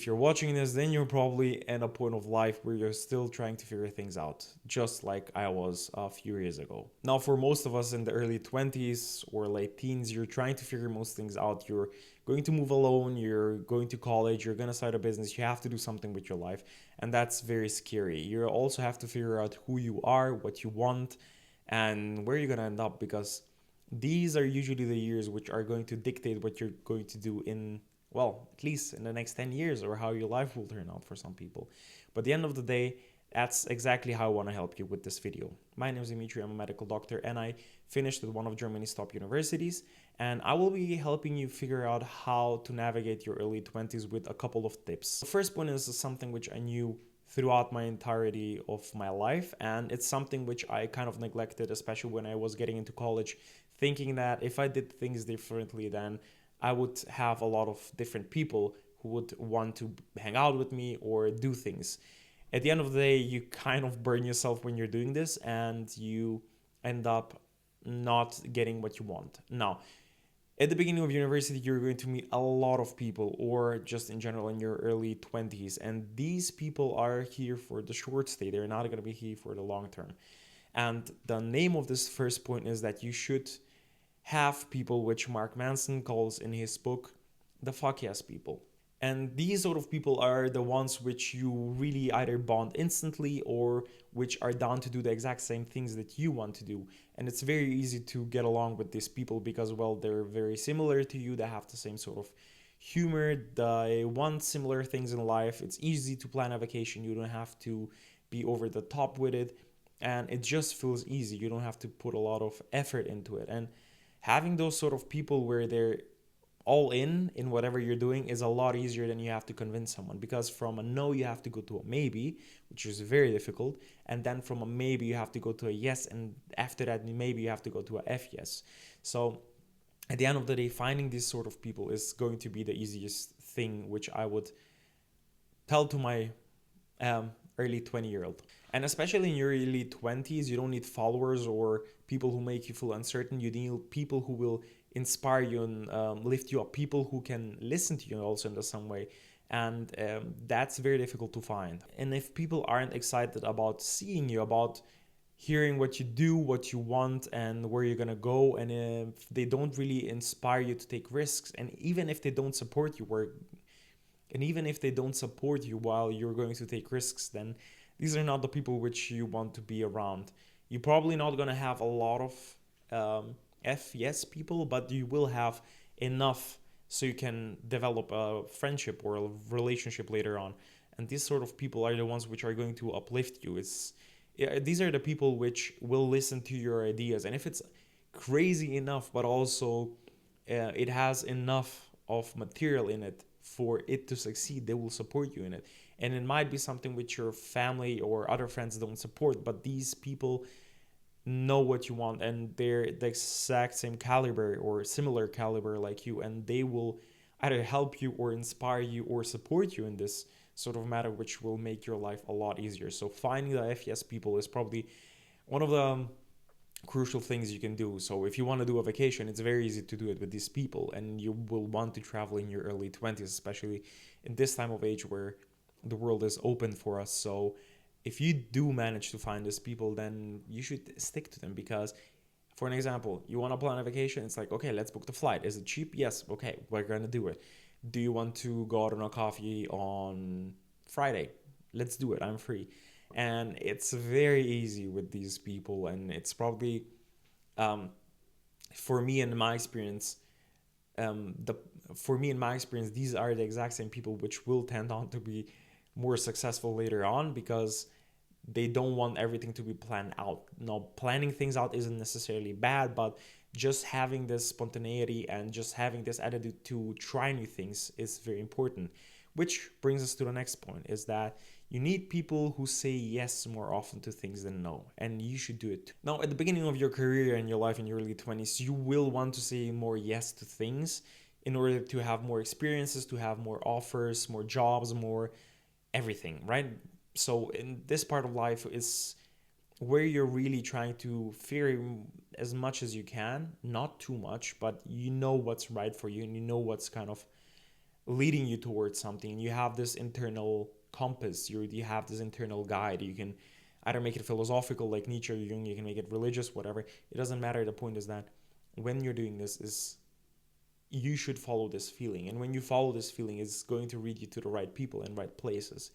If you're watching this, then you're probably at a point of life where you're still trying to figure things out, just like I was a few years ago. Now, for most of us in the early 20s or late teens, you're trying to figure most things out. You're going to move alone, you're going to college, you're going to start a business, you have to do something with your life, and that's very scary. You also have to figure out who you are, what you want, and where you're going to end up, because these are usually the years which are going to dictate what you're going to do in, well, at least in the next 10 years, or how your life will turn out for some people. But at the end of the day, that's exactly how I want to help you with this video. My name is Dimitri, I'm a medical doctor, and I finished at one of Germany's top universities, and I will be helping you figure out how to navigate your early 20s with a couple of tips. The first one is something which I knew throughout my entirety of my life, and it's something which I kind of neglected, especially when I was getting into college, thinking that if I did things differently, then I would have a lot of different people who would want to hang out with me or do things. At the end of the day, you kind of burn yourself when you're doing this, and you end up not getting what you want. Now, at the beginning of university, you're going to meet a lot of people, or just in general in your early 20s, and these people are here for the short stay. They're not going to be here for the long term. And the name of this first point is that you should have people which Mark Manson calls in his book the fuck yes people. And these sort of people are the ones which you really either bond instantly, or which are down to do the exact same things that you want to do. And it's very easy to get along with these people because, well, they're very similar to you. They have the same sort of humor. They want similar things in life. It's easy to plan a vacation. You don't have to be over the top with it. And it just feels easy. You don't have to put a lot of effort into it. And having those sort of people where they're all in whatever you're doing is a lot easier than you have to convince someone, because from a no you have to go to a maybe, which is very difficult, and then from a maybe you have to go to a yes, and after that maybe you have to go to a f yes. So at the end of the day, finding these sort of people is going to be the easiest thing which I would tell to my early 20-year-old. And especially in your early 20s, you don't need followers or people who make you feel uncertain. You need people who will inspire you and lift you up, people who can listen to you also in some way. And that's very difficult to find. And if people aren't excited about seeing you, about hearing what you do, what you want, and where you're gonna go, and if they don't really inspire you to take risks, and even if they don't support you, while you're going to take risks, then these are not the people which you want to be around. You're probably not going to have a lot of F yes people, but you will have enough so you can develop a friendship or a relationship later on. And these sort of people are the ones which are going to uplift you. These are the people which will listen to your ideas, and if it's crazy enough, but also it has enough of material in it for it to succeed, they will support you in it. And it might be something which your family or other friends don't support, but these people know what you want, and they're the exact same caliber or similar caliber like you, and they will either help you or inspire you or support you in this sort of matter, which will make your life a lot easier. So finding the FES people is probably one of the crucial things you can do. So if you want to do a vacation, it's very easy to do it with these people, and you will want to travel in your early 20s, especially in this time of age where the world is open for us. So if you do manage to find these people, then you should stick to them, because for an example, you want to plan a vacation, it's like, okay, let's book the flight. Is it cheap? Yes. Okay, we're going to do it. Do you want to go out on a coffee on Friday? Let's do it. I'm free. And it's very easy with these people, and it's probably um, for me in my experience, the for me in my experience, these are the exact same people which will tend on to be more successful later on, because they don't want everything to be planned out. Now, planning things out isn't necessarily bad, but just having this spontaneity and just having this attitude to try new things is very important. Which brings us to the next point, is that you need people who say yes more often to things than no, and you should do it. Now, at the beginning of your career and your life in your early 20s, you will want to say more yes to things in order to have more experiences, to have more offers, more jobs, more everything, right? So in this part of life is where you're really trying to figure as much as you can, not too much, but you know what's right for you, and you know what's kind of leading you towards something. You have this internal compass. You have this internal guide. You can either make it philosophical like Nietzsche or Jung. You can make it religious, whatever. It doesn't matter. The point is that when you're doing this, is you should follow this feeling, and when you follow this feeling, it's going to lead you to the right people and right places.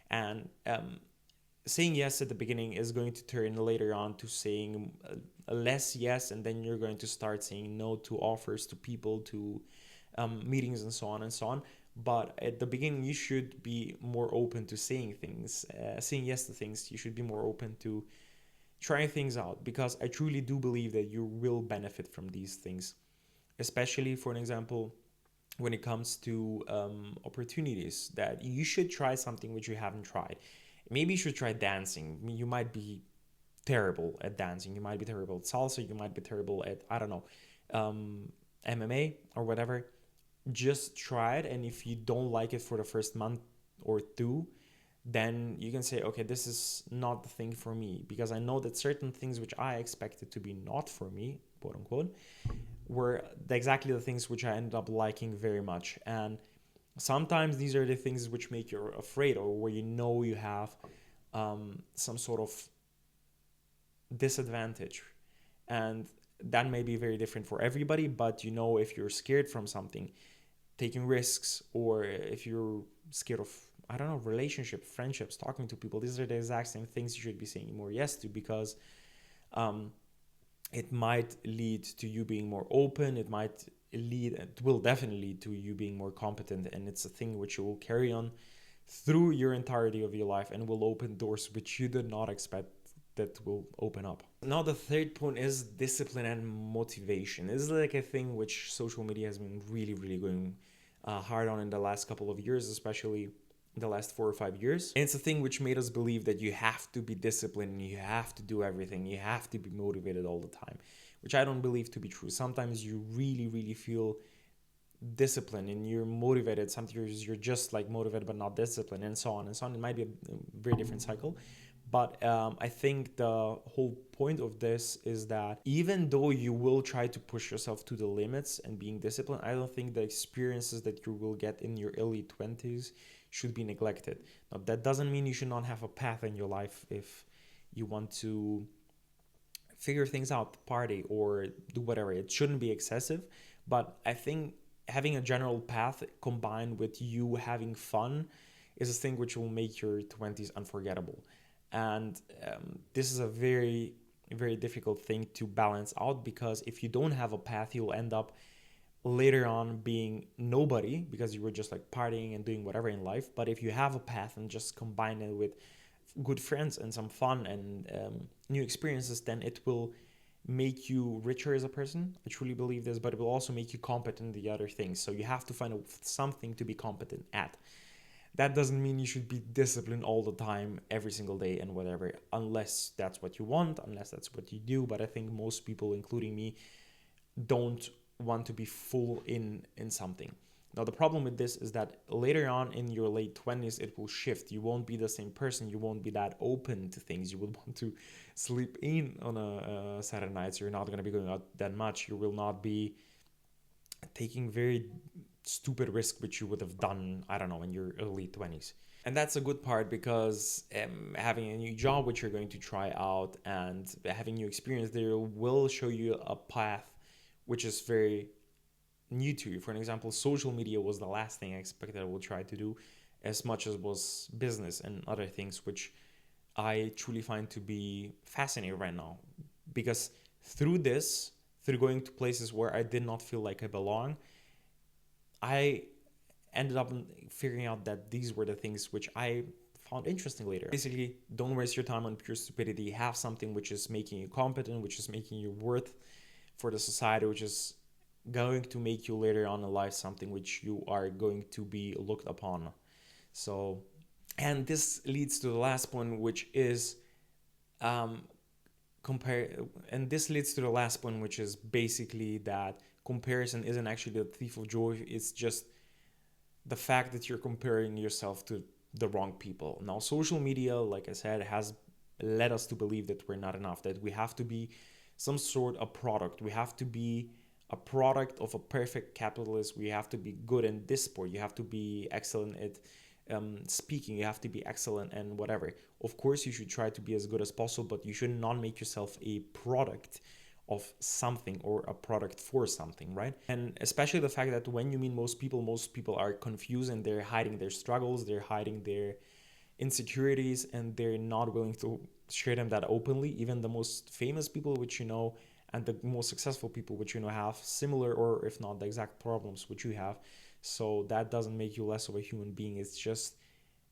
And saying yes at the beginning is going to turn later on to saying less yes, and then you're going to start saying no to offers, to people, to meetings, and so on and so on. But at the beginning, you should be more open to saying things, saying yes to things. You should be more open to trying things out, because I truly do believe that you will benefit from these things, especially, for an example, when it comes to opportunities, that you should try something which you haven't tried. Maybe you should try dancing. You might be terrible at dancing. You might be terrible at salsa. You might be terrible at, I don't know, MMA or whatever. Just try it. And if you don't like it for the first month or two, then you can say, okay, this is not the thing for me, because I know that certain things which I expected to be not for me, quote unquote, were exactly the things which I ended up liking very much. And sometimes these are the things which make you afraid, or where you have some sort of disadvantage. And that may be very different for everybody, but if you're scared from something, taking risks, or if you're scared of, I don't know, relationship, friendships, talking to people, these are the exact same things you should be saying more yes to, because it might lead to you being more open. It will definitely lead to you being more competent, and it's a thing which you will carry on through your entirety of your life, and will open doors which you did not expect that will open up. Now the third point is discipline and motivation. This is like a thing which social media has been really, really going hard on in the last couple of years, especially the last 4 or 5 years. And it's a thing which made us believe that you have to be disciplined, you have to do everything, you have to be motivated all the time, which I don't believe to be true. Sometimes you really, really feel disciplined and you're motivated. Sometimes you're just like motivated but not disciplined, and so on and so on. It might be a very different cycle. But I think the whole point of this is that even though you will try to push yourself to the limits and being disciplined, I don't think the experiences that you will get in your early 20s should be neglected. Now, that doesn't mean you should not have a path in your life if you want to figure things out, party, or do whatever. It shouldn't be excessive, but I think having a general path combined with you having fun is a thing which will make your 20s unforgettable. And this is a very, very difficult thing to balance out, because if you don't have a path, you'll end up later on being nobody, because you were just like partying and doing whatever in life. But if you have a path and just combine it with good friends and some fun and new experiences, then it will make you richer as a person. I truly believe this, but it will also make you competent in the other things. So you have to find something to be competent at. That doesn't mean you should be disciplined all the time, every single day and whatever, unless that's what you want, unless that's what you do. But I think most people, including me, don't want to be full in something. Now, the problem with this is that later on in your late 20s, it will shift. You won't be the same person. You won't be that open to things. You will want to sleep in on a Saturday night. So you're not going to be going out that much. You will not be taking very stupid risk which you would have done, I don't know, in your early 20s. And that's a good part, because having a new job which you're going to try out and having new experience there will show you a path which is very new to you. For an example, social media was the last thing I expected I would try to do, as much as was business and other things which I truly find to be fascinating right now. Because through going to places where I did not feel like I belong, I ended up figuring out that these were the things which I found interesting later. Basically, don't waste your time on pure stupidity. Have something which is making you competent, which is making you worth for the society, which is going to make you later on in life something which you are going to be looked upon. So, and this leads to the last point, which is basically that comparison isn't actually the thief of joy. It's just the fact that you're comparing yourself to the wrong people. Now, social media, like I said, has led us to believe that we're not enough, that we have to be some sort of product. We have to be a product of a perfect capitalist where you have to be good in this sport, you have to be excellent at speaking, you have to be excellent and whatever. Of course, you should try to be as good as possible, but you should not make yourself a product of something or a product for something, right? And especially the fact that when you meet most people are confused and they're hiding their struggles, they're hiding their insecurities, and they're not willing to share them that openly. Even the most famous people which you know and the most successful people which you know have similar, or if not the exact problems which you have. So that doesn't make you less of a human being. It's just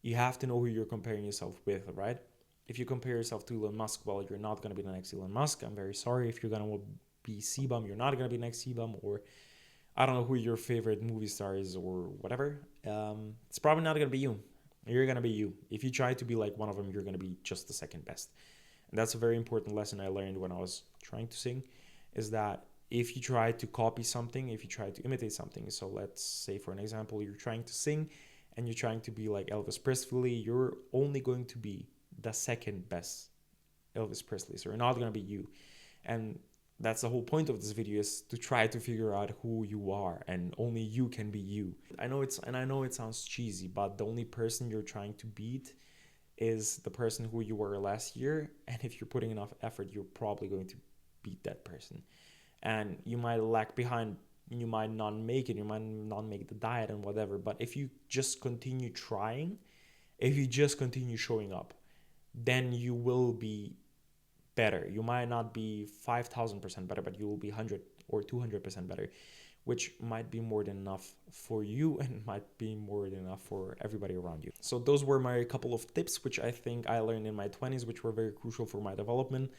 you have to know who you're comparing yourself with, right? If you compare yourself to Elon Musk, well, you're not going to be the next Elon Musk. I'm very sorry. If you're going to be Sebum, you're not going to be next Sebum. Or I don't know who your favorite movie star is or whatever. It's probably not going to be you. You're going to be you. If you try to be like one of them, you're going to be just the second best. And that's a very important lesson I learned when I was trying to sing, is that if you try to copy something, if you try to imitate something, so let's say for an example, you're trying to sing and you're trying to be like Elvis Presley, you're only going to be the second best Elvis Presley. So you're not going to be you. And that's the whole point of this video, is to try to figure out who you are, and only you can be you. I know it sounds cheesy, but the only person you're trying to beat is the person who you were last year. And if you're putting enough effort, you're probably going to beat that person. And you might lag behind, you might not make it, you might not make the diet and whatever. But if you just continue trying, if you just continue showing up, then you will be better. You might not be 5,000% better, but you will be 100 or 200% better, which might be more than enough for you and might be more than enough for everybody around you. So those were my couple of tips, which I think I learned in my 20s, which were very crucial for my development.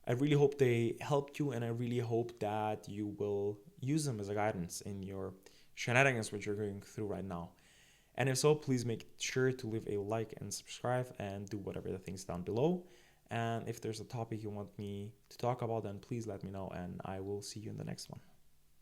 I really hope they helped you, and I really hope that you will use them as a guidance in your shenanigans, which you're going through right now. And if so, please make sure to leave a like and subscribe and do whatever the things down below. And if there's a topic you want me to talk about, then please let me know, and I will see you in the next one.